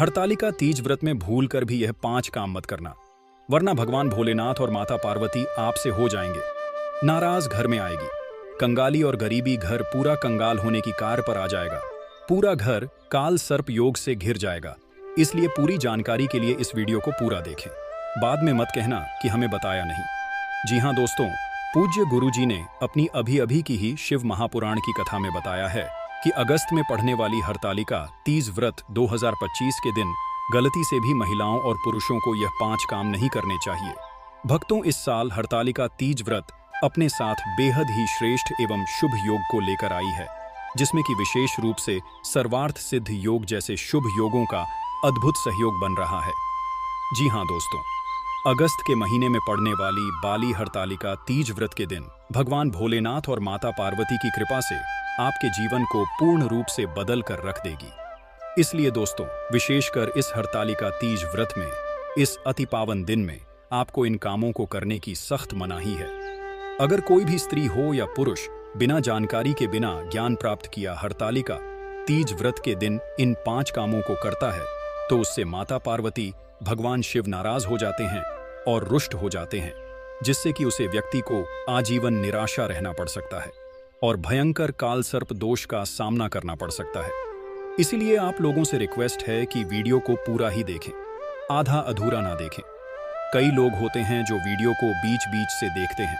हरतालिका तीज व्रत में भूल कर भी यह 5 काम मत करना, वरना भगवान भोलेनाथ और माता पार्वती आपसे हो जाएंगे। नाराज घर में आएगी, कंगाली और गरीबी, घर पूरा कंगाल होने की कार पर आ जाएगा, पूरा घर काल सर्प योग से घिर जाएगा। इसलिए पूरी जानकारी के लिए इस वीडियो को पूरा देखें, बाद में मत कहना कि हमें बताया नहीं। जी हाँ दोस्तों, पूज्य गुरुजी ने अपनी अभी अभी की ही शिव महापुराण की कथा में बताया है कि अगस्त में पढ़ने वाली हरतालिका तीज व्रत 2025 के दिन गलती से भी महिलाओं और पुरुषों को यह 5 काम नहीं करने चाहिए। भक्तों, इस साल हरतालिका तीज व्रत अपने साथ बेहद ही श्रेष्ठ एवं शुभ योग को लेकर आई है, जिसमें कि विशेष रूप से सर्वार्थ सिद्ध योग जैसे शुभ योगों का अद्भुत सहयोग बन रहा है। जी हाँ दोस्तों, अगस्त के महीने में पड़ने वाली बाली हरतालिका तीज व्रत के दिन भगवान भोलेनाथ और माता पार्वती की कृपा से आपके जीवन को पूर्ण रूप से बदल कर रख देगी। इसलिए दोस्तों, विशेषकर इस हरतालिका तीज व्रत में, इस अति पावन दिन में आपको इन कामों को करने की सख्त मनाही है। अगर कोई भी स्त्री हो या पुरुष बिना जानकारी के, बिना ज्ञान प्राप्त किया हरतालिका तीज व्रत के दिन इन 5 कामों को करता है, तो उससे माता पार्वती, भगवान शिव नाराज हो जाते हैं और रुष्ट हो जाते हैं, जिससे कि उसे व्यक्ति को आजीवन निराशा रहना पड़ सकता है और भयंकर काल सर्प दोष का सामना करना पड़ सकता है। इसीलिए आप लोगों से रिक्वेस्ट है कि वीडियो को पूरा ही देखें, आधा अधूरा ना देखें। कई लोग होते हैं जो वीडियो को बीच बीच से देखते हैं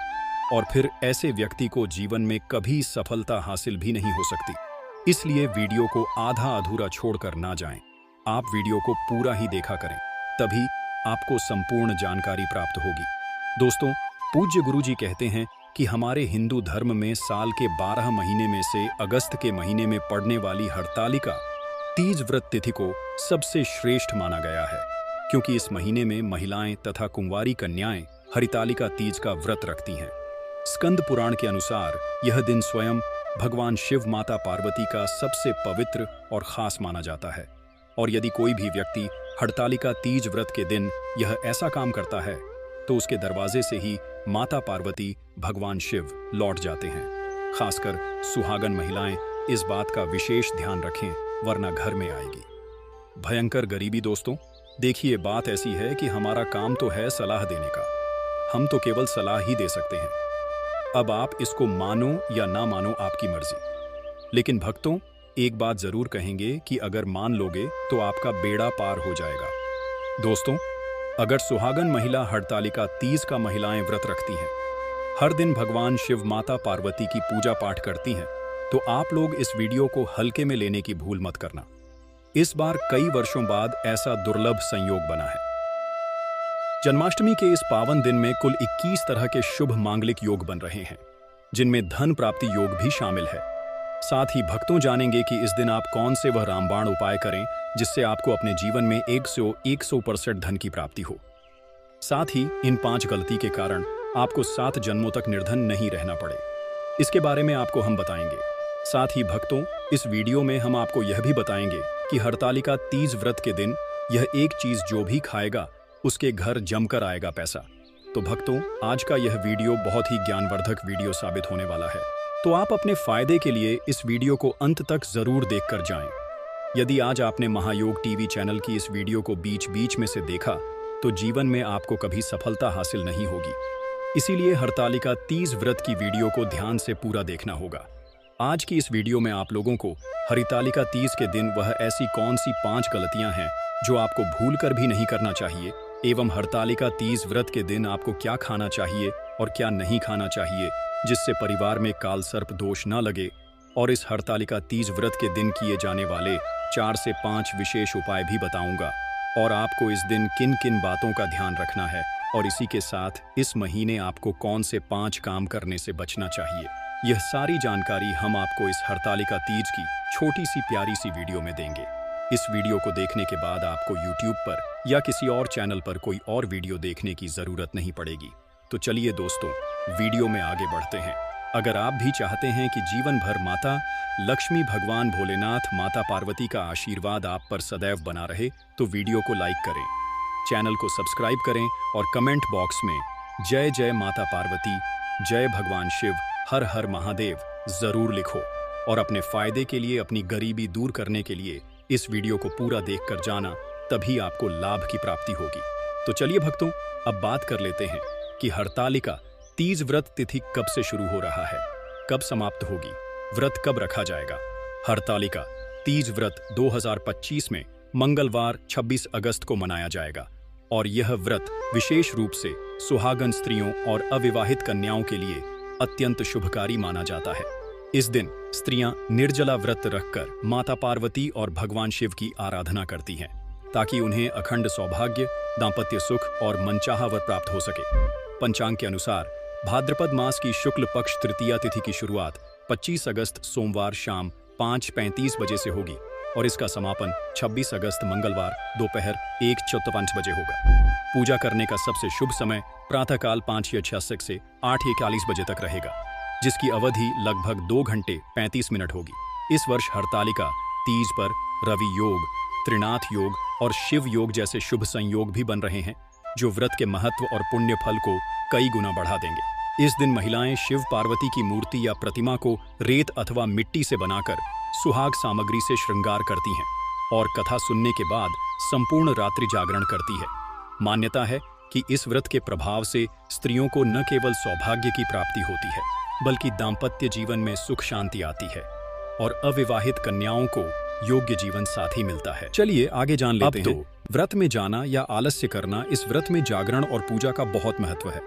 और फिर ऐसे व्यक्ति को जीवन में कभी सफलता हासिल भी नहीं हो सकती। इसलिए वीडियो को आधा अधूरा छोड़कर ना जाएं। आप वीडियो को पूरा ही देखा करें, तभी आपको संपूर्ण जानकारी प्राप्त होगी। दोस्तों, पूज्य गुरुजी कहते हैं कि हमारे हिंदू धर्म में साल के 12 महीने में से अगस्त के महीने में पड़ने वाली हरतालिका तीज व्रत तिथि को सबसे श्रेष्ठ माना गया है, क्योंकि इस महीने में महिलाएं तथा कुंवारी कन्याएं हरितालिका तीज का व्रत रखती हैं। स्कंद पुराण के अनुसार यह दिन स्वयं भगवान शिव माता पार्वती का सबसे पवित्र और खास माना जाता है, और यदि कोई भी व्यक्ति हरतालिका तीज व्रत के दिन यह ऐसा काम करता है तो उसके दरवाजे से ही माता पार्वती, भगवान शिव लौट जाते हैं। खासकर सुहागन महिलाएं इस बात का विशेष ध्यान रखें, वरना घर में आएगी भयंकर गरीबी। दोस्तों देखिए, बात ऐसी है कि हमारा काम तो है सलाह देने का, हम तो केवल सलाह ही दे सकते हैं। अब आप इसको मानो या ना मानो, आपकी मर्जी। लेकिन भक्तों, एक बात जरूर कहेंगे कि अगर मान लोगे तो आपका बेड़ा पार हो जाएगा। दोस्तों, अगर सुहागन महिला हरतालिका तीज का महिलाएं व्रत रखती हैं, हर दिन भगवान शिव माता पार्वती की पूजा पाठ करती हैं, तो आप लोग इस वीडियो को हल्के में लेने की भूल मत करना। इस बार कई वर्षों बाद ऐसा दुर्लभ संयोग बना है। जन्माष्टमी के इस पावन दिन में कुल 21 तरह के शुभ मांगलिक योग बन रहे हैं, जिनमें धन प्राप्ति योग भी शामिल है। साथ ही भक्तों जानेंगे कि इस दिन आप कौन से वह रामबाण उपाय करें जिससे आपको अपने जीवन में 100% धन की प्राप्ति हो। साथ ही इन 5 गलती के कारण आपको 7 जन्मों तक निर्धन नहीं रहना पड़े, इसके बारे में आपको हम बताएंगे। साथ ही भक्तों, इस वीडियो में हम आपको यह भी बताएंगे कि हरतालिका तीज व्रत के दिन यह एक चीज जो भी खाएगा उसके घर जमकर आएगा पैसा। तो भक्तों, आज का यह वीडियो बहुत ही ज्ञानवर्धक वीडियो साबित होने वाला है, तो आप अपने फायदे के लिए इस वीडियो को अंत तक जरूर देखकर जाएं। यदि आज आपने महायोग टीवी चैनल की इस वीडियो को बीच बीच में से देखा तो जीवन में आपको कभी सफलता हासिल नहीं होगी। इसीलिए हरतालिका तीज व्रत की वीडियो को ध्यान से पूरा देखना होगा। आज की इस वीडियो में आप लोगों को हरतालिका तीज के दिन वह ऐसी कौन सी 5 गलतियां हैं जो आपको भूल कर भी नहीं करना चाहिए, एवं हरतालिका तीज व्रत के दिन आपको क्या खाना चाहिए और क्या नहीं खाना चाहिए जिससे परिवार में काल सर्प दोष न लगे, और इस हरतालिका तीज व्रत के दिन किए जाने वाले 4 से 5 विशेष उपाय भी बताऊंगा, और आपको इस दिन किन किन बातों का ध्यान रखना है, और इसी के साथ इस महीने आपको कौन से 5 काम करने से बचना चाहिए। यह सारी जानकारी हम आपको इस हरतालिका तीज की छोटी सी प्यारी सी वीडियो में देंगे। इस वीडियो को देखने के बाद आपको YouTube पर या किसी और चैनल पर कोई और वीडियो देखने की जरूरत नहीं पड़ेगी। तो चलिए दोस्तों, वीडियो में आगे बढ़ते हैं। अगर आप भी चाहते हैं कि जीवन भर माता लक्ष्मी, भगवान भोलेनाथ, माता पार्वती का आशीर्वाद आप पर सदैव बना रहे, तो वीडियो को लाइक करें, चैनल को सब्सक्राइब करें और कमेंट बॉक्स में जय जय माता पार्वती, जय भगवान शिव, हर हर महादेव जरूर लिखो। और अपने फायदे के लिए, अपनी गरीबी दूर करने के लिए इस वीडियो को पूरा देखकर जाना, तभी आपको लाभ की प्राप्ति होगी। तो चलिए भक्तों, अब बात कर लेते हैं कि हरतालिका तीज व्रत तिथि कब से शुरू हो रहा है, कब समाप्त होगी, व्रत कब रखा जाएगा। हरतालिका तीज व्रत 2025 में मंगलवार 26 अगस्त को मनाया जाएगा और यह व्रत विशेष रूप से सुहागन स्त्रियों और अविवाहित कन्याओं के लिए अत्यंत शुभकारी माना जाता है। इस दिन स्त्रियां निर्जला व्रत रखकर माता पार्वती और भगवान शिव की आराधना करती हैं ताकि उन्हें अखंड सौभाग्य, दांपत्य सुख और मनचाहा वर प्राप्त हो सके। पंचांग के अनुसार भाद्रपद मास की शुक्ल पक्ष तृतीया तिथि की शुरुआत 25 अगस्त सोमवार शाम 5:35 बजे से होगी और इसका समापन 26 अगस्त मंगलवार दोपहर 1:54 बजे होगा। पूजा करने का सबसे शुभ समय प्रातःकाल 5:66 से 8:41 बजे तक रहेगा, जिसकी अवधि लगभग 2 घंटे 35 मिनट होगी। इस वर्ष हरतालिका तीज पर रवि योग, त्रिनाथ योग और शिव योग जैसे शुभ संयोग भी बन रहे हैं, जो व्रत के महत्व और पुण्य फल को कई गुना बढ़ा देंगे। इस दिन महिलाएं शिव पार्वती की मूर्ति या प्रतिमा को रेत अथवा मिट्टी से बनाकर सुहाग सामग्री से श्रृंगार करती हैं और कथा सुनने के बाद संपूर्ण रात्रि जागरण करती है। मान्यता है कि इस व्रत के प्रभाव से स्त्रियों को न केवल सौभाग्य की प्राप्ति होती है, बल्कि दांपत्य जीवन में सुख शांति आती है और अविवाहित कन्याओं को योग्य जीवन साथी मिलता है। चलिए आगे जान लेते हैं। व्रत में जाना या आलस्य करना, इस व्रत में जागरण और पूजा का बहुत महत्व है।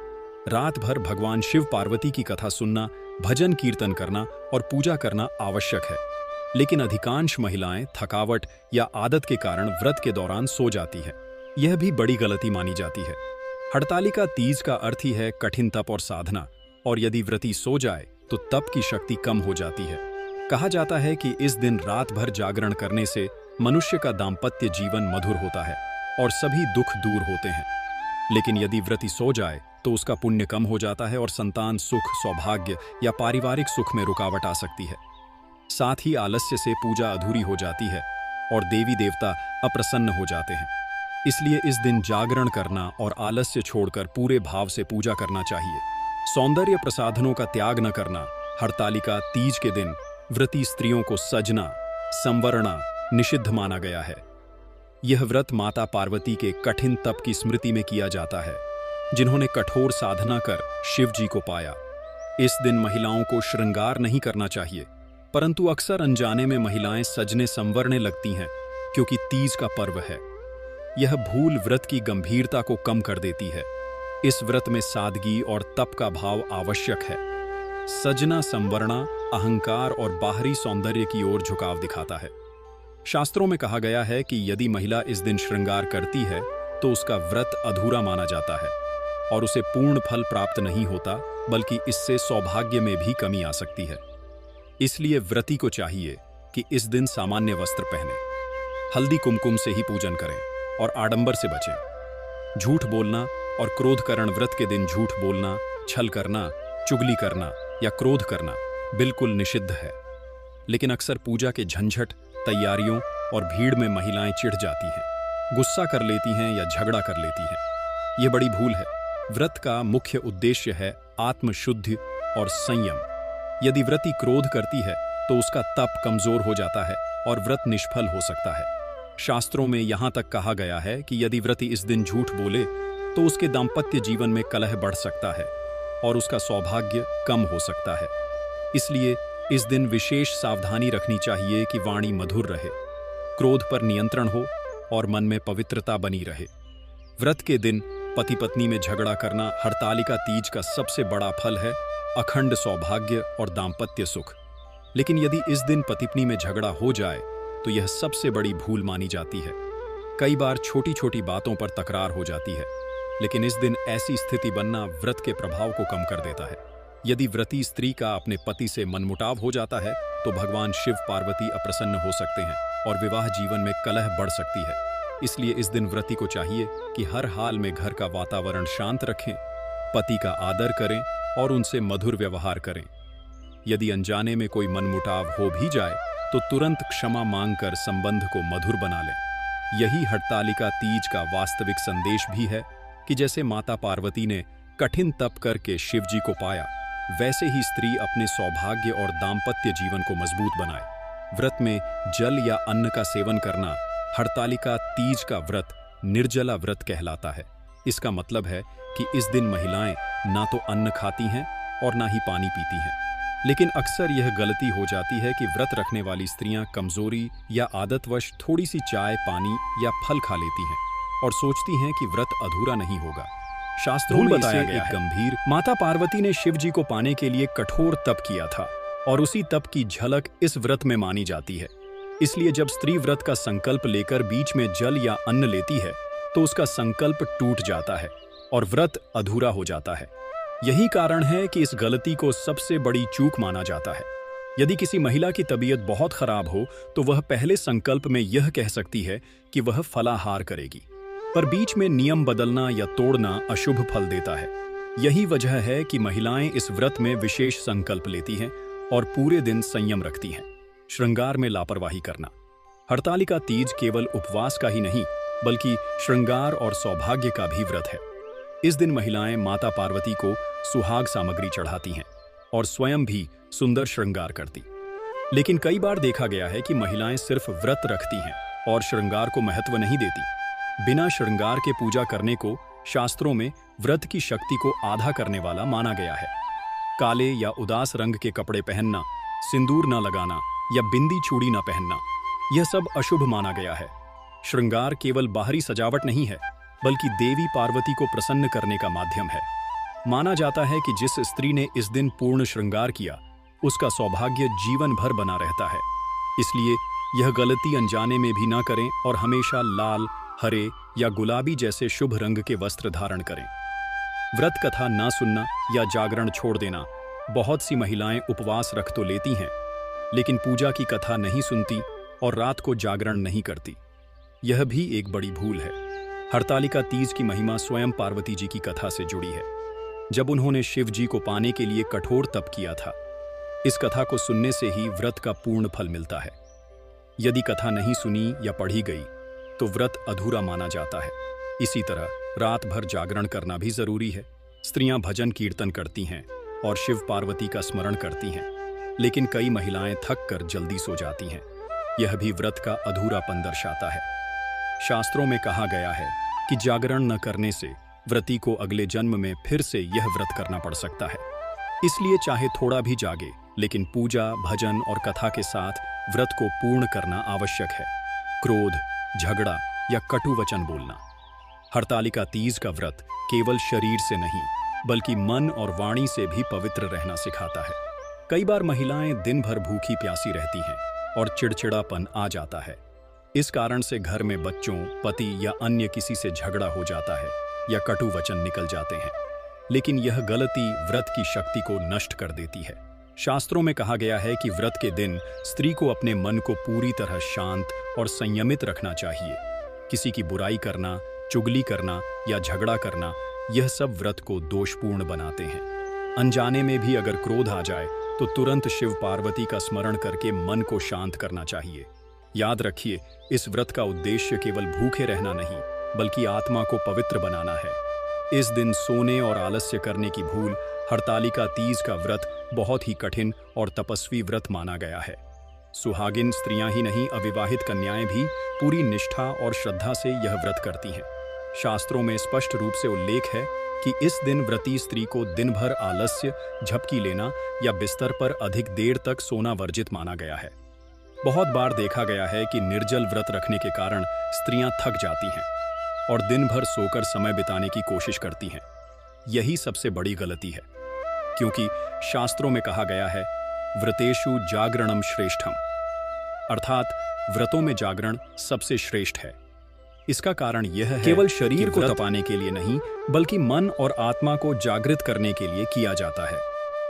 रात भर भगवान शिव पार्वती की कथा सुनना, भजन कीर्तन करना और पूजा करना आवश्यक है, लेकिन अधिकांश महिलाएं थकावट या आदत के कारण व्रत के दौरान सो जाती है। यह भी बड़ी गलती मानी जाती है। हरतालिका तीज का अर्थ ही है कठिन तप और साधना, और यदि व्रती सो जाए तो तप की शक्ति कम हो जाती है। कहा जाता है कि इस दिन रात भर जागरण करने से मनुष्य का दांपत्य जीवन मधुर होता है और सभी दुख दूर होते हैं। लेकिन यदि व्रती सो जाए तो उसका पुण्य कम हो जाता है और संतान सुख, सौभाग्य या पारिवारिक सुख में रुकावट आ सकती है। साथ ही आलस्य से पूजा अधूरी हो जाती है और देवी देवता अप्रसन्न हो जाते हैं। इसलिए इस दिन जागरण करना और आलस्य छोड़कर पूरे भाव से पूजा करना चाहिए। सौंदर्य प्रसाधनों का त्याग न करना। हरतालिका तीज के दिन व्रती स्त्रियों को सजना, संवरना निषिद्ध माना गया है। यह व्रत माता पार्वती के कठिन तप की स्मृति में किया जाता है, जिन्होंने कठोर साधना कर शिव जी को पाया। इस दिन महिलाओं को श्रृंगार नहीं करना चाहिए, परंतु अक्सर अनजाने में महिलाएं सजने संवरने लगती हैं क्योंकि तीज का पर्व है। यह भूल व्रत की गंभीरता को कम कर देती है। इस व्रत में सादगी और तप का भाव आवश्यक है। सजना संवरना अहंकार और बाहरी सौंदर्य की ओर झुकाव दिखाता है। शास्त्रों में कहा गया है कि यदि महिला इस दिन श्रृंगार करती है तो उसका व्रत अधूरा माना जाता है और उसे पूर्ण फल प्राप्त नहीं होता, बल्कि इससे सौभाग्य में भी कमी आ सकती है। इसलिए व्रती को चाहिए कि इस दिन सामान्य वस्त्र पहने, हल्दी कुमकुम से ही पूजन करें और आडंबर से बचें। झूठ बोलना और क्रोधकरण, व्रत के दिन झूठ बोलना, छल करना, चुगली करना या क्रोध करना बिल्कुल निषिद्ध है। लेकिन अक्सर पूजा के झंझट, तैयारियों और भीड़ में महिलाएं चिढ़ जाती हैं, गुस्सा कर लेती हैं या झगड़ा कर लेती हैं। यह बड़ी भूल है। व्रत का मुख्य उद्देश्य है आत्मशुद्धि और संयम। यदि व्रती क्रोध करती है तो उसका तप कमजोर हो जाता है और व्रत निष्फल हो सकता है। शास्त्रों में यहां तक कहा गया है कि यदि व्रती इस दिन झूठ बोले तो उसके दांपत्य जीवन में कलह बढ़ सकता है और उसका सौभाग्य कम हो सकता है। इसलिए इस दिन विशेष सावधानी रखनी चाहिए कि वाणी मधुर रहे, क्रोध पर नियंत्रण हो और मन में पवित्रता बनी रहे। व्रत के दिन पति पत्नी में झगड़ा करना हरतालिका तीज का सबसे बड़ा फल है, अखंड सौभाग्य और दांपत्य सुख। लेकिन यदि इस दिन पति पत्नी में झगड़ा हो जाए तो यह सबसे बड़ी भूल मानी जाती है। कई बार छोटी छोटी बातों पर तकरार हो जाती है, लेकिन इस दिन ऐसी स्थिति बनना व्रत के प्रभाव को कम कर देता है। यदि व्रती स्त्री का अपने पति से मनमुटाव हो जाता है तो भगवान शिव पार्वती अप्रसन्न हो सकते हैं और विवाह जीवन में कलह बढ़ सकती है। इसलिए इस दिन व्रती को चाहिए कि हर हाल में घर का वातावरण शांत रखें, पति का आदर करें और उनसे मधुर व्यवहार करें। यदि अनजाने में कोई मनमुटाव हो भी जाए तो तुरंत क्षमा मांगकर संबंध को मधुर बना लें। यही हरतालिका तीज का वास्तविक संदेश भी है कि जैसे माता पार्वती ने कठिन तप करके शिव जी को पाया, वैसे ही स्त्री अपने सौभाग्य और दांपत्य जीवन को मजबूत बनाए। व्रत में जल या अन्न का सेवन करना हरतालिका तीज का व्रत निर्जला व्रत कहलाता है। इसका मतलब है कि इस दिन महिलाएं ना तो अन्न खाती हैं और ना ही पानी पीती हैं। लेकिन अक्सर यह गलती हो जाती है कि व्रत रखने वाली स्त्रियां कमजोरी या आदतवश थोड़ी सी चाय, पानी या फल खा लेती हैं और सोचती हैं कि व्रत अधूरा नहीं होगा। शास्त्रों में बताया गया है गंभीर माता पार्वती ने शिव जी को पाने के लिए कठोर तप किया था और उसी तप की झलक इस व्रत में मानी जाती है। इसलिए जब स्त्री व्रत का संकल्प लेकर बीच में जल या अन्न लेती है तो उसका संकल्प टूट जाता है और व्रत अधूरा हो जाता है। यही कारण है कि इस गलती को सबसे बड़ी चूक माना जाता है। यदि किसी महिला की तबीयत बहुत खराब हो तो वह पहले संकल्प में यह कह सकती है कि वह फलाहार करेगी, पर बीच में नियम बदलना या तोड़ना अशुभ फल देता है। यही वजह है कि महिलाएं इस व्रत में विशेष संकल्प लेती हैं और पूरे दिन संयम रखती हैं। श्रृंगार में लापरवाही करना। हरतालिका तीज केवल उपवास का ही नहीं बल्कि श्रृंगार और सौभाग्य का भी व्रत है। इस दिन महिलाएं माता पार्वती को सुहाग सामग्री चढ़ाती हैं और स्वयं भी सुंदर श्रृंगार करती। लेकिन कई बार देखा गया है कि महिलाएं सिर्फ व्रत रखती हैं और श्रृंगार को महत्व नहीं देती। बिना श्रृंगार के पूजा करने को शास्त्रों में व्रत की शक्ति को आधा करने वाला माना गया है। काले या उदास रंग के कपड़े पहनना, सिंदूर न लगाना या बिंदी चूड़ी न पहनना, यह सब अशुभ माना गया है। श्रृंगार केवल बाहरी सजावट नहीं है बल्कि देवी पार्वती को प्रसन्न करने का माध्यम है। माना जाता है कि जिस स्त्री ने इस दिन पूर्ण श्रृंगार किया उसका सौभाग्य जीवन भर बना रहता है। इसलिए यह गलती अनजाने में भी ना करें और हमेशा लाल, हरे या गुलाबी जैसे शुभ रंग के वस्त्र धारण करें। व्रत कथा ना सुनना या जागरण छोड़ देना। बहुत सी महिलाएं उपवास रख तो लेती हैं लेकिन पूजा की कथा नहीं सुनती और रात को जागरण नहीं करती। यह भी एक बड़ी भूल है। हरतालिका तीज की महिमा स्वयं पार्वती जी की कथा से जुड़ी है, जब उन्होंने शिव जी को पाने के लिए कठोर तप किया था। इस कथा को सुनने से ही व्रत का पूर्ण फल मिलता है। यदि कथा नहीं सुनी या पढ़ी गई तो व्रत अधूरा माना जाता है। इसी तरह रात भर जागरण करना भी जरूरी है। स्त्रियां भजन कीर्तन करती हैं और शिव पार्वती का स्मरण करती हैं, लेकिन कई महिलाएं थक कर जल्दी सो जाती हैं। यह भी व्रत का अधूरापन दर्शाता है। शास्त्रों में कहा गया है कि जागरण न करने से व्रती को अगले जन्म में फिर से यह व्रत करना पड़ सकता है। इसलिए चाहे थोड़ा भी जागे लेकिन पूजा, भजन और कथा के साथ व्रत को पूर्ण करना आवश्यक है। क्रोध, झगड़ा या कटु वचन बोलना। हरतालिका तीज का व्रत केवल शरीर से नहीं बल्कि मन और वाणी से भी पवित्र रहना सिखाता है। कई बार महिलाएं दिन भर भूखी प्यासी रहती हैं और चिड़चिड़ापन आ जाता है। इस कारण से घर में बच्चों, पति या अन्य किसी से झगड़ा हो जाता है या कटु वचन निकल जाते हैं। लेकिन यह गलती व्रत की शक्ति को नष्ट कर देती है। शास्त्रों में कहा गया है कि व्रत के दिन स्त्री को अपने मन को पूरी तरह शांत और संयमित रखना चाहिए। किसी की बुराई करना, चुगली करना या झगड़ा करना, यह सब व्रत को दोषपूर्ण बनाते हैं। अनजाने में भी अगर क्रोध आ जाए तो तुरंत शिव पार्वती का स्मरण करके मन को शांत करना चाहिए। याद रखिए, इस व्रत का उद्देश्य केवल भूखे रहना नहीं बल्कि आत्मा को पवित्र बनाना है। इस दिन सोने और आलस्य करने की भूल। हरतालिका तीज का व्रत बहुत ही कठिन और तपस्वी व्रत माना गया है। सुहागिन स्त्रियां ही नहीं, अविवाहित कन्याएं भी पूरी निष्ठा और श्रद्धा से यह व्रत करती हैं। शास्त्रों में स्पष्ट रूप से उल्लेख है कि इस दिन व्रती स्त्री को दिन भर आलस्य, झपकी लेना या बिस्तर पर अधिक देर तक सोना वर्जित माना गया है। बहुत बार देखा गया है कि निर्जल व्रत रखने के कारण स्त्रियां थक जाती हैं और दिन भर सोकर समय बिताने की कोशिश करती हैं। यही सबसे बड़ी गलती है, क्योंकि शास्त्रों में कहा गया है व्रतेषु जागरणम श्रेष्ठम, अर्थात व्रतों में जागरण सबसे श्रेष्ठ है। इसका कारण यह है केवल शरीर को तपाने के लिए नहीं बल्कि मन और आत्मा को जागृत करने के लिए किया जाता है।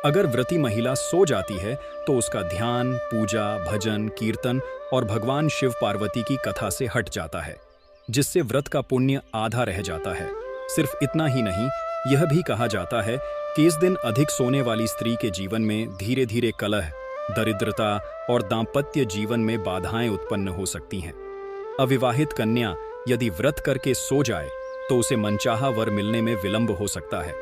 अगर व्रती महिला सो जाती है तो उसका ध्यान पूजा, भजन, कीर्तन और भगवान शिव पार्वती की कथा से हट जाता है, जिससे व्रत का पुण्य आधा रह जाता है। सिर्फ इतना ही नहीं, यह भी कहा जाता है कि इस दिन अधिक सोने वाली स्त्री के जीवन में धीरे धीरे कलह, दरिद्रता और दाम्पत्य जीवन में बाधाएं उत्पन्न हो सकती हैं। अविवाहित कन्या यदि व्रत करके सो जाए तो उसे मनचाहा वर मिलने में विलंब हो सकता है।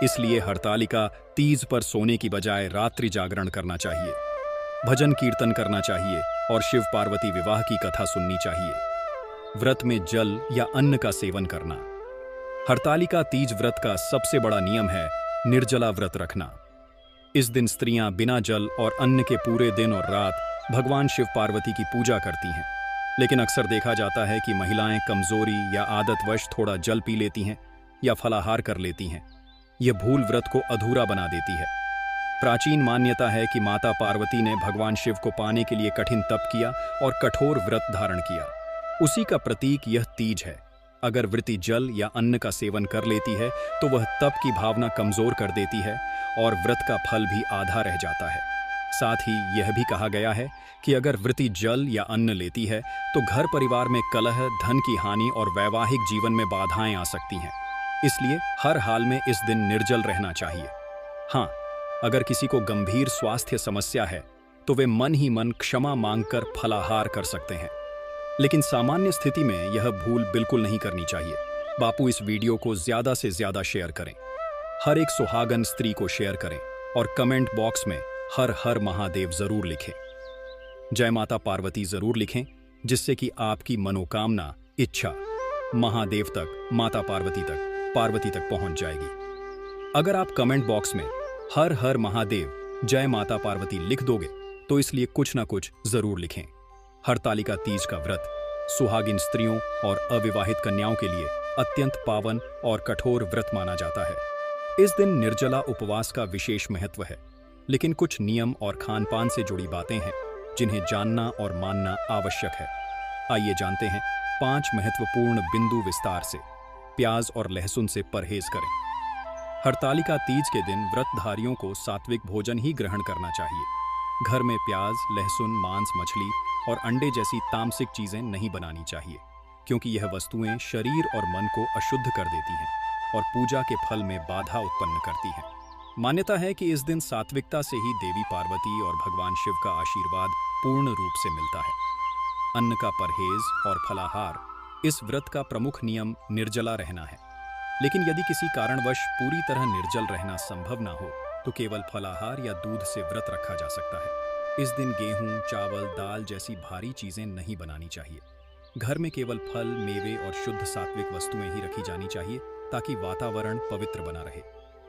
इसलिए हरतालिका तीज पर सोने की बजाय रात्रि जागरण करना चाहिए, भजन कीर्तन करना चाहिए और शिव पार्वती विवाह की कथा सुननी चाहिए। व्रत में जल या अन्न का सेवन करना। हरतालिका तीज व्रत का सबसे बड़ा नियम है निर्जला व्रत रखना। इस दिन स्त्रियां बिना जल और अन्न के पूरे दिन और रात भगवान शिव पार्वती की पूजा करती हैं। लेकिन अक्सर देखा जाता है कि महिलाएं कमजोरी या आदतवश थोड़ा जल पी लेती हैं या फलाहार कर लेती हैं। यह भूल व्रत को अधूरा बना देती है। प्राचीन मान्यता है कि माता पार्वती ने भगवान शिव को पाने के लिए कठिन तप किया और कठोर व्रत धारण किया। उसी का प्रतीक यह तीज है। अगर वृत्ति जल या अन्न का सेवन कर लेती है तो वह तप की भावना कमजोर कर देती है और व्रत का फल भी आधा रह जाता है। साथ ही यह भी कहा गया है कि अगर वृत्ति जल या अन्न लेती है तो घर परिवार में कलह, धन की हानि और वैवाहिक जीवन में बाधाएं आ सकती हैं। इसलिए हर हाल में इस दिन निर्जल रहना चाहिए। हाँ, अगर किसी को गंभीर स्वास्थ्य समस्या है तो वे मन ही मन क्षमा मांगकर फलाहार कर सकते हैं। लेकिन सामान्य स्थिति में यह भूल बिल्कुल नहीं करनी चाहिए। बापू इस वीडियो को ज्यादा से ज्यादा शेयर करें। हर एक सुहागन स्त्री को शेयर करें और कमेंट बॉक्स में हर हर महादेव जरूर लिखें। जय माता पार्वती जरूर लिखें, जिससे कि आपकी मनोकामना, इच्छा महादेव तक, माता पार्वती तक पहुंच जाएगी। अगर आप कमेंट बॉक्स में हर हर महादेव, जय माता पार्वती लिख दोगे तो इसलिए कुछ ना कुछ जरूर लिखें। हरतालिका तीज का व्रत सुहागिन स्त्रियों और अविवाहित कन्याओं के लिए अत्यंत पावन और कठोर व्रत माना जाता है। इस दिन निर्जला उपवास का विशेष महत्व है, लेकिन कुछ नियम और खान-पान से जुड़ी बातें हैं जिन्हें जानना और मानना आवश्यक है। आइए जानते हैं 5 महत्वपूर्ण बिंदु विस्तार से। प्याज और लहसुन से परहेज करें। हरतालिका तीज के दिन व्रतधारियों को सात्विक भोजन ही ग्रहण करना चाहिए। घर में प्याज, लहसुन, मांस, मछली और अंडे जैसी तामसिक चीजें नहीं बनानी चाहिए, क्योंकि यह वस्तुएं शरीर और मन को अशुद्ध कर देती हैं और पूजा के फल में बाधा उत्पन्न करती हैं। मान्यता है कि इस दिन सात्विकता से ही देवी पार्वती और भगवान शिव का आशीर्वाद पूर्ण रूप से मिलता है। अन्न का परहेज और फलाहार। इस व्रत का प्रमुख नियम निर्जला रहना है, लेकिन यदि किसी कारणवश पूरी तरह निर्जल रहना संभव ना हो तो केवल फलाहार या दूध से व्रत रखा जा सकता है। इस दिन गेहूं, चावल, दाल जैसी भारी चीजें नहीं बनानी चाहिए। घर में केवल फल, मेवे और शुद्ध सात्विक वस्तुएं ही रखी जानी चाहिए ताकि वातावरण पवित्र बना रहे।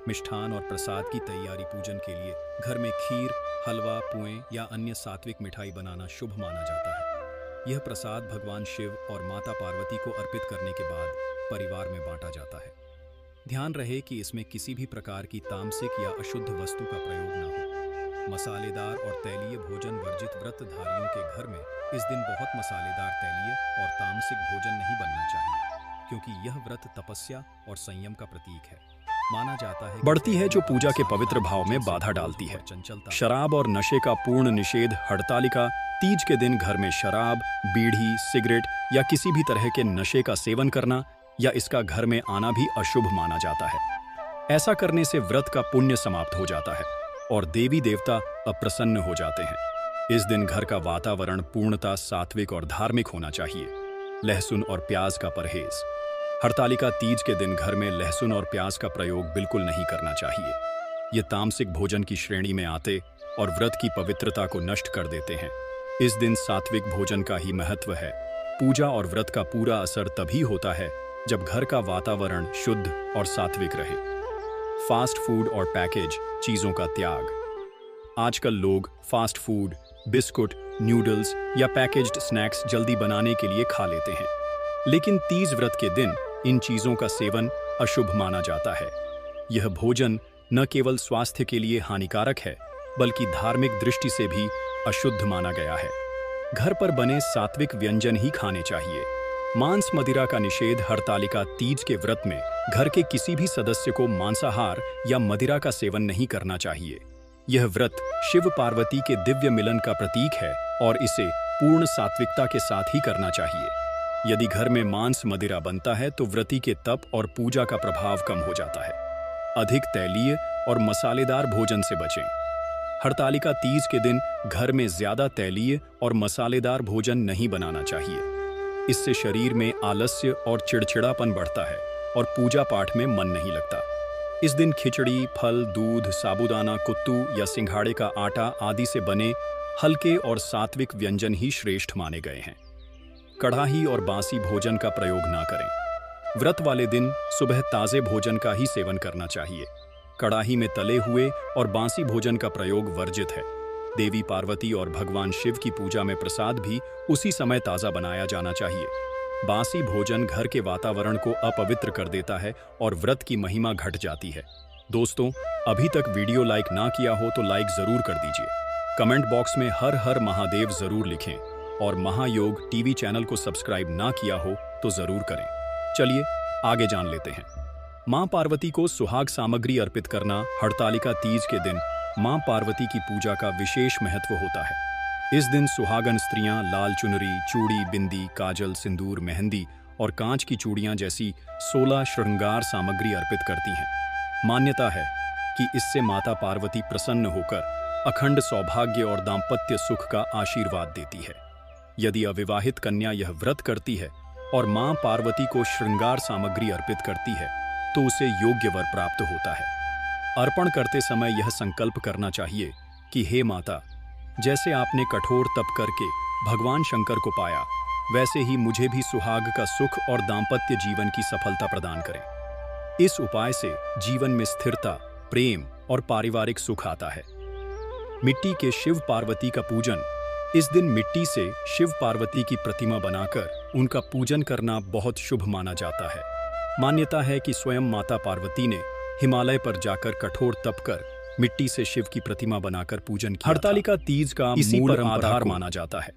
मिष्ठान और प्रसाद की तैयारी। पूजन के लिए घर में खीर, हलवा, पुएं या अन्य सात्विक मिठाई बनाना शुभ माना जाता है। यह प्रसाद भगवान शिव और माता पार्वती को अर्पित करने के बाद परिवार में बांटा जाता है। ध्यान रहे कि इसमें किसी भी प्रकार की तामसिक या अशुद्ध वस्तु का प्रयोग न हो। मसालेदार और तैलीय भोजन वर्जित। व्रतधारियों के घर में इस दिन बहुत मसालेदार, तैलीय और तामसिक भोजन नहीं बनना चाहिए, क्योंकि यह व्रत तपस्या और संयम का प्रतीक है। माना जाता है बढ़ती है जो पूजा के पवित्र भाव में बाधा डालती है। शराब और नशे का पूर्ण निषेध। हरतालिका तीज के दिन घर में शराब, बीड़ी, सिगरेट या किसी भी तरह के नशे का सेवन करना या इसका घर में आना भी अशुभ माना जाता है। ऐसा करने से व्रत का पुण्य समाप्त हो जाता है और देवी देवता अप्रसन्न हो जाते हैं। इस दिन घर का वातावरण पूर्णतः सात्विक और धार्मिक होना चाहिए। लहसुन और प्याज का परहेज। हरतालिका तीज के दिन घर में लहसुन और प्याज का प्रयोग बिल्कुल नहीं करना चाहिए। ये तामसिक भोजन की श्रेणी में आते और व्रत की पवित्रता को नष्ट कर देते हैं। इस दिन सात्विक भोजन का ही महत्व है। पूजा और व्रत का पूरा असर तभी होता है जब घर का वातावरण शुद्ध और सात्विक रहे। फास्ट फूड और पैकेज चीजों का त्याग। आजकल लोग फास्ट फूड, बिस्कुट, नूडल्स या पैकेज्ड स्नैक्स जल्दी बनाने के लिए खा लेते हैं, लेकिन तीज व्रत के दिन इन चीजों का सेवन अशुभ माना जाता है। यह भोजन न केवल स्वास्थ्य के लिए हानिकारक है, बल्कि धार्मिक दृष्टि से भी अशुद्ध माना गया है। घर पर बने सात्विक व्यंजन ही खाने चाहिए। मांस मदिरा का निषेध। हरतालिका तीज के व्रत में घर के किसी भी सदस्य को मांसाहार या मदिरा का सेवन नहीं करना चाहिए। यह व्रत शिव पार्वती के दिव्य मिलन का प्रतीक है और इसे पूर्ण सात्विकता के साथ ही करना चाहिए। यदि घर में मांस मदिरा बनता है तो व्रती के तप और पूजा का प्रभाव कम हो जाता है। अधिक तैलीय और मसालेदार भोजन से बचें। हरतालिका तीज के दिन घर में ज्यादा तैलीय और मसालेदार भोजन नहीं बनाना चाहिए। इससे शरीर में आलस्य और चिड़चिड़ापन बढ़ता है और पूजा पाठ में मन नहीं लगता। इस दिन खिचड़ी, फल, दूध, साबूदाना, कुत्तू या सिंघाड़े का आटा आदि से बने हल्के और सात्विक व्यंजन ही श्रेष्ठ माने गए हैं। कढ़ाही और बासी भोजन का प्रयोग ना करें। व्रत वाले दिन सुबह ताजे भोजन का ही सेवन करना चाहिए। कढ़ाही में तले हुए और बासी भोजन का प्रयोग वर्जित है। देवी पार्वती और भगवान शिव की पूजा में प्रसाद भी उसी समय ताज़ा बनाया जाना चाहिए। बासी भोजन घर के वातावरण को अपवित्र कर देता है और व्रत की महिमा घट जाती है। दोस्तों, अभी तक वीडियो लाइक ना किया हो तो लाइक जरूर कर दीजिए। कमेंट बॉक्स में हर हर महादेव जरूर लिखें और महायोग टीवी चैनल को सब्सक्राइब ना किया हो तो जरूर करें। चलिए आगे जान लेते हैं। मां पार्वती को सुहाग सामग्री अर्पित करना हरतालिका तीज के दिन मां पार्वती की पूजा का विशेष महत्व होता है। इस दिन सुहागन स्त्रियां लाल चुनरी, चूड़ी, बिंदी, काजल, सिंदूर, मेहंदी और कांच की चूड़ियां जैसी 16 श्रृंगार सामग्री अर्पित करती हैं। मान्यता है कि इससे माता पार्वती प्रसन्न होकर अखंड सौभाग्य और दाम्पत्य सुख का आशीर्वाद देती है। यदि अविवाहित कन्या यह व्रत करती है और मां पार्वती को श्रृंगार सामग्री अर्पित करती है तो उसे योग्य वर प्राप्त होता है। अर्पण करते समय यह संकल्प करना चाहिए कि हे माता, जैसे आपने कठोर तप करके भगवान शंकर को पाया, वैसे ही मुझे भी सुहाग का सुख और दाम्पत्य जीवन की सफलता प्रदान करें। इस उपाय से जीवन में स्थिरता, प्रेम और पारिवारिक सुख आता है। मिट्टी के शिव पार्वती का पूजन। इस दिन मिट्टी से शिव पार्वती की प्रतिमा बनाकर उनका पूजन करना बहुत शुभ माना जाता है। मान्यता है कि स्वयं माता पार्वती ने हिमालय पर जाकर कठोर तप कर मिट्टी से शिव की प्रतिमा बनाकर पूजन किया। हरतालिका तीज का इसी पर आधार माना जाता है।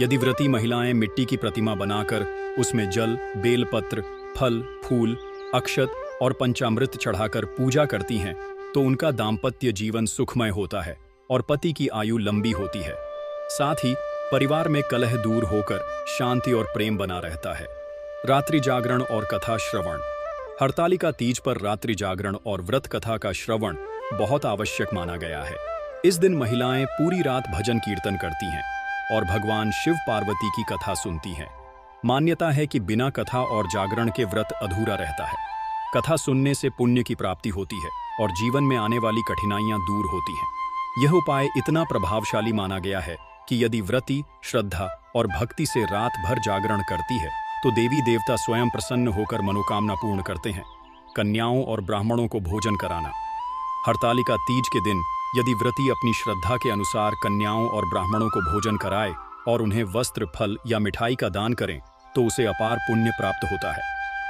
यदि व्रती महिलाएं मिट्टी की प्रतिमा बनाकर उसमें जल, बेलपत्र, फल, फूल, अक्षत और पंचामृत चढ़ाकर पूजा करती हैं तो उनका दाम्पत्य जीवन सुखमय होता है और पति की आयु लंबी होती है। साथ ही परिवार में कलह दूर होकर शांति और प्रेम बना रहता है। रात्रि जागरण और कथा श्रवण। हरतालिका तीज पर रात्रि जागरण और व्रत कथा का श्रवण बहुत आवश्यक माना गया है। इस दिन महिलाएं पूरी रात भजन कीर्तन करती हैं और भगवान शिव पार्वती की कथा सुनती हैं। मान्यता है कि बिना कथा और जागरण के व्रत अधूरा रहता है। कथा सुनने से पुण्य की प्राप्ति होती है और जीवन में आने वाली कठिनाइयां दूर होती हैं। यह उपाय इतना प्रभावशाली माना गया है कि यदि व्रती श्रद्धा और भक्ति से रात भर जागरण करती है तो देवी देवता स्वयं प्रसन्न होकर मनोकामना पूर्ण करते हैं। कन्याओं और ब्राह्मणों को भोजन कराना। हरतालिका तीज के दिन यदि व्रती अपनी श्रद्धा के अनुसार कन्याओं और ब्राह्मणों को भोजन कराए और उन्हें वस्त्र, फल या मिठाई का दान करें तो उसे अपार पुण्य प्राप्त होता है।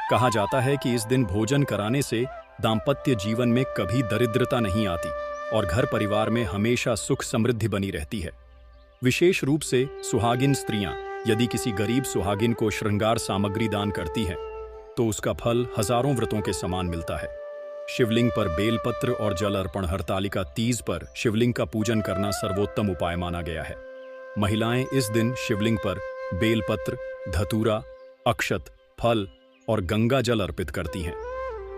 कहा जाता है कि इस दिन भोजन कराने से दाम्पत्य जीवन में कभी दरिद्रता नहीं आती और घर परिवार में हमेशा सुख समृद्धि बनी रहती है। विशेष रूप से सुहागिन स्त्रियां यदि किसी गरीब सुहागिन को श्रृंगार सामग्री दान करती हैं तो उसका फल हजारों व्रतों के समान मिलता है। शिवलिंग पर बेलपत्र और जल अर्पण। हरतालिका तीज पर शिवलिंग का पूजन करना सर्वोत्तम उपाय माना गया है। महिलाएं इस दिन शिवलिंग पर बेलपत्र, धतूरा, अक्षत, फल और गंगा जल अर्पित करती हैं।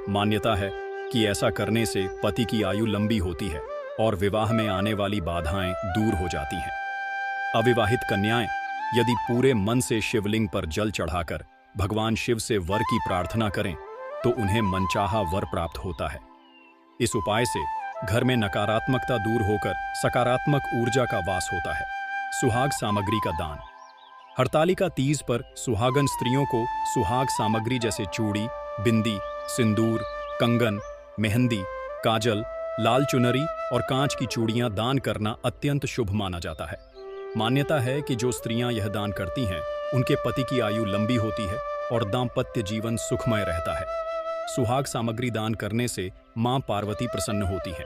मान्यता है कि ऐसा करने से पति की आयु लंबी होती है और विवाह में आने वाली बाधाएं दूर हो जाती हैं। अविवाहित कन्याएं यदि पूरे मन से शिवलिंग पर जल चढ़ाकर भगवान शिव से वर की प्रार्थना करें तो उन्हें मनचाहा वर प्राप्त होता है। इस उपाय से घर में नकारात्मकता दूर होकर सकारात्मक ऊर्जा का वास होता है। सुहाग सामग्री का दान। हरतालिका तीज पर सुहागन स्त्रियों को सुहाग सामग्री जैसे चूड़ी, बिंदी, सिंदूर, कंगन, मेहंदी, काजल, लाल चुनरी और कांच की चूड़ियां दान करना अत्यंत शुभ माना जाता है। मान्यता है कि जो स्त्रियां यह दान करती हैं उनके पति की आयु लंबी होती है और दाम्पत्य जीवन सुखमय रहता है। सुहाग सामग्री दान करने से मां पार्वती प्रसन्न होती हैं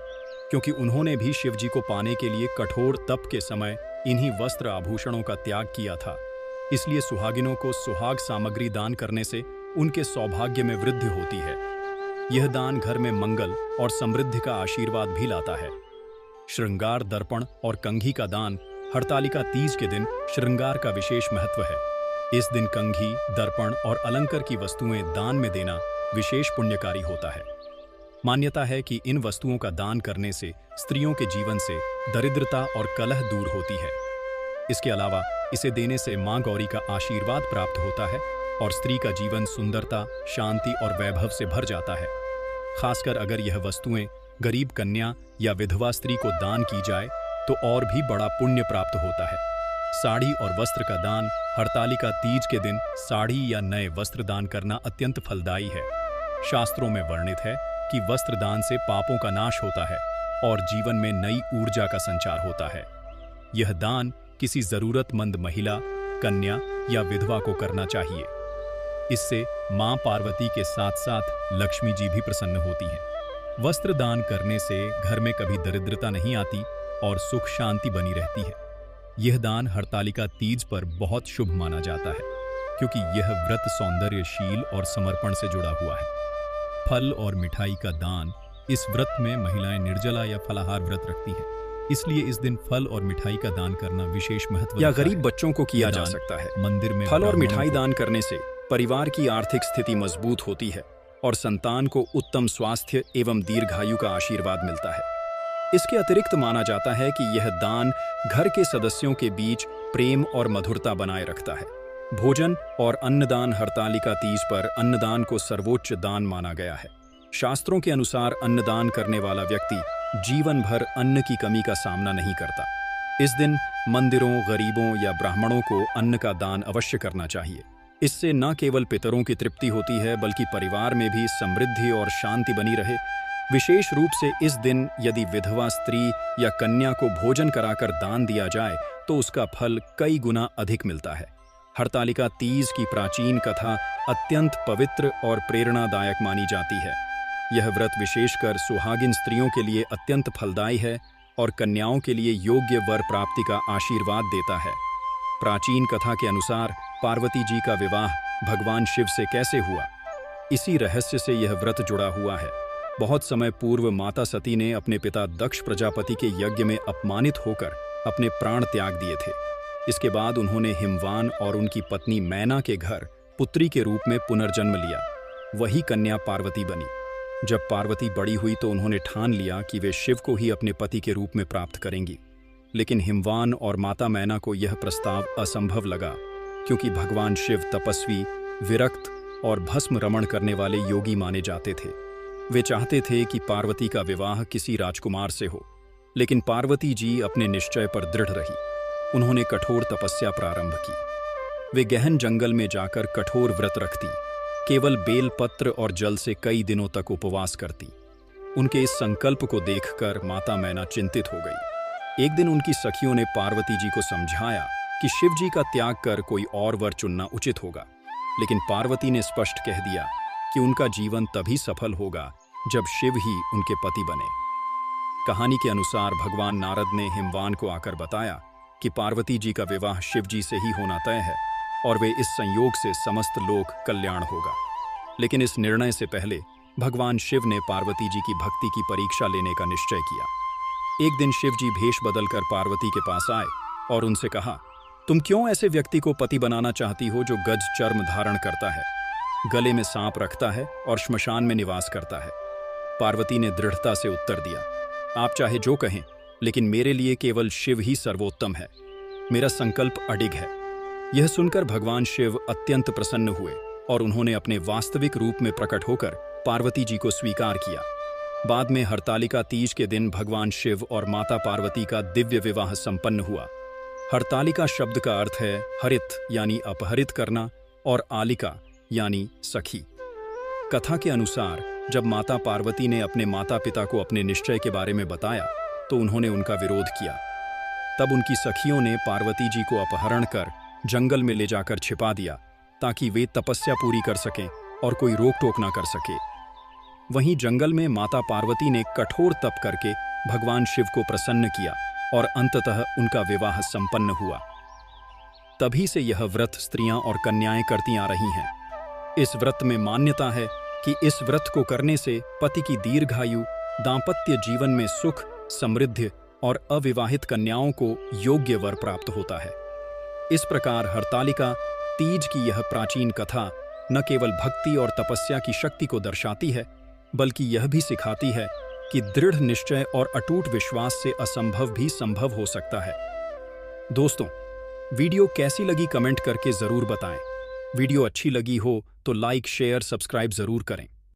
क्योंकि उन्होंने भी शिव जी को पाने के लिए कठोर तप के समय इन्हीं वस्त्र आभूषणों का त्याग किया था। इसलिए सुहागिनों को सुहाग सामग्री दान करने से उनके सौभाग्य में वृद्धि होती है। यह दान घर में मंगल और समृद्धि का आशीर्वाद भी लाता है। श्रृंगार दर्पण और कंघी का दान। हरतालिका तीज के दिन श्रृंगार का विशेष महत्व है। इस दिन कंघी, दर्पण और अलंकार की वस्तुएं दान में देना विशेष पुण्यकारी होता है। मान्यता है कि इन वस्तुओं का दान करने से स्त्रियों के जीवन से दरिद्रता और कलह दूर होती है। इसके अलावा इसे देने से मां गौरी का आशीर्वाद प्राप्त होता है और स्त्री का जीवन सुंदरता, शांति और वैभव से भर जाता है। खासकर अगर यह वस्तुएं गरीब कन्या या विधवा स्त्री को दान की जाए तो और भी बड़ा पुण्य प्राप्त होता है। साड़ी और वस्त्र का दान। हरतालिका तीज के दिन साड़ी या नए वस्त्र दान करना अत्यंत फलदायी है। शास्त्रों में वर्णित है कि वस्त्र दान से पापों का नाश होता है और जीवन में नई ऊर्जा का संचार होता है। यह दान किसी जरूरतमंद महिला, कन्या या विधवा को करना चाहिए। इससे मां पार्वती के साथ साथ लक्ष्मी जी भी प्रसन्न होती हैं। वस्त्र दान करने से घर में कभी दरिद्रता नहीं आती और सुख शांति बनी रहती है। यह दान हरतालिका तीज पर बहुत शुभ माना जाता है, क्योंकि यह व्रत सौंदर्यशील और समर्पण से जुड़ा हुआ है। फल और मिठाई का दान। इस व्रत में महिलाएं निर्जला या फलाहार व्रत रखती हैं, इसलिए इस दिन फल और मिठाई का दान करना विशेष महत्व या गरीब बच्चों को किया जा सकता है। मंदिर में फल और मिठाई दान करने से परिवार की आर्थिक स्थिति मजबूत होती है और संतान को उत्तम स्वास्थ्य एवं दीर्घायु का आशीर्वाद मिलता है। इसके अतिरिक्त माना जाता है कि यह दान घर के सदस्यों के बीच प्रेम और मधुरता बनाए रखता है। भोजन और अन्नदान। हरतालिका तीज पर अन्नदान को सर्वोच्च दान माना गया है। शास्त्रों के अनुसार अन्नदान करने वाला व्यक्ति जीवन भर अन्न की कमी का सामना नहीं करता। इस दिन मंदिरों, गरीबों या ब्राह्मणों को अन्न का दान अवश्य करना चाहिए। इससे न केवल पितरों की तृप्ति होती है, बल्कि परिवार में भी समृद्धि और शांति बनी रहे। विशेष रूप से इस दिन यदि विधवा स्त्री या कन्या को भोजन कराकर दान दिया जाए तो उसका फल कई गुना अधिक मिलता है। हरतालिका तीज की प्राचीन कथा अत्यंत पवित्र और प्रेरणादायक मानी जाती है। यह व्रत विशेषकर सुहागिन स्त्रियों के लिए अत्यंत फलदायी है और कन्याओं के लिए योग्य वर प्राप्ति का आशीर्वाद देता है। प्राचीन कथा के अनुसार पार्वती जी का विवाह भगवान शिव से कैसे हुआ, इसी रहस्य से यह व्रत जुड़ा हुआ है। बहुत समय पूर्व माता सती ने अपने पिता दक्ष प्रजापति के यज्ञ में अपमानित होकर अपने प्राण त्याग दिए थे। इसके बाद उन्होंने हिमवान और उनकी पत्नी मैना के घर पुत्री के रूप में पुनर्जन्म लिया। वही कन्या पार्वती बनी। जब पार्वती बड़ी हुई तो उन्होंने ठान लिया कि वे शिव को ही अपने पति के रूप में प्राप्त करेंगी। लेकिन हिमवान और माता मैना को यह प्रस्ताव असंभव लगा, क्योंकि भगवान शिव तपस्वी, विरक्त और भस्म रमण करने वाले योगी माने जाते थे। वे चाहते थे कि पार्वती का विवाह किसी राजकुमार से हो, लेकिन पार्वती जी अपने निश्चय पर दृढ़ रही। उन्होंने कठोर तपस्या प्रारंभ की। वे गहन जंगल में जाकर कठोर व्रत रखती, केवल बेल पत्र और जल से कई दिनों तक उपवास करती। उनके इस संकल्प को देखकर माता मैना चिंतित हो गई। एक दिन उनकी सखियों ने पार्वती जी को समझाया कि शिव जी का त्याग कर कोई और वर चुनना उचित होगा, लेकिन पार्वती ने स्पष्ट कह दिया कि उनका जीवन तभी सफल होगा जब शिव ही उनके पति बने। कहानी के अनुसार भगवान नारद ने हिमवान को आकर बताया कि पार्वती जी का विवाह शिव जी से ही होना तय है और वे इस संयोग से समस्त लोक कल्याण होगा। लेकिन इस निर्णय से पहले भगवान शिव ने पार्वती जी की भक्ति की परीक्षा लेने का निश्चय किया। एक दिन शिव जी भेष बदलकर पार्वती के पास आए और उनसे कहा, तुम क्यों ऐसे व्यक्ति को पति बनाना चाहती हो जो गज चर्म धारण करता है, गले में सांप रखता है और श्मशान में निवास करता है? पार्वती ने दृढ़ता से उत्तर दिया, आप चाहे जो कहें, लेकिन मेरे लिए केवल शिव ही सर्वोत्तम है। मेरा संकल्प अडिग है। यह सुनकर भगवान शिव अत्यंत प्रसन्न हुए और उन्होंने अपने वास्तविक रूप में प्रकट होकर पार्वती जी को स्वीकार किया। बाद में हरतालिका तीज के दिन भगवान शिव और माता पार्वती का दिव्य विवाह संपन्न हुआ। हरतालिका शब्द का अर्थ है हरित यानी अपहरित करना और आलिका यानी सखी। कथा के अनुसार जब माता पार्वती ने अपने माता पिता को अपने निश्चय के बारे में बताया तो उन्होंने उनका विरोध किया। तब उनकी सखियों ने पार्वती जी को अपहरण कर जंगल में ले जाकर छिपा दिया ताकि वे तपस्या पूरी कर सकें और कोई रोक टोक ना कर सके। वहीं जंगल में माता पार्वती ने कठोर तप करके भगवान शिव को प्रसन्न किया और अंततः उनका विवाह संपन्न हुआ। तभी से यह व्रत स्त्रियां और कन्याएं करती आ रही हैं। इस व्रत में मान्यता है कि इस व्रत को करने से पति की दीर्घायु, दांपत्य जीवन में सुख, समृद्धि और अविवाहित कन्याओं को योग्य वर प्राप्त होता है। इस प्रकार हरतालिका तीज की यह प्राचीन कथा न केवल भक्ति और तपस्या की शक्ति को दर्शाती है, बल्कि यह भी सिखाती है कि दृढ़ निश्चय और अटूट विश्वास से असंभव भी संभव हो सकता है। दोस्तों, वीडियो कैसी लगी कमेंट करके जरूर बताएं। वीडियो अच्छी लगी हो तो लाइक, शेयर, सब्सक्राइब जरूर करें।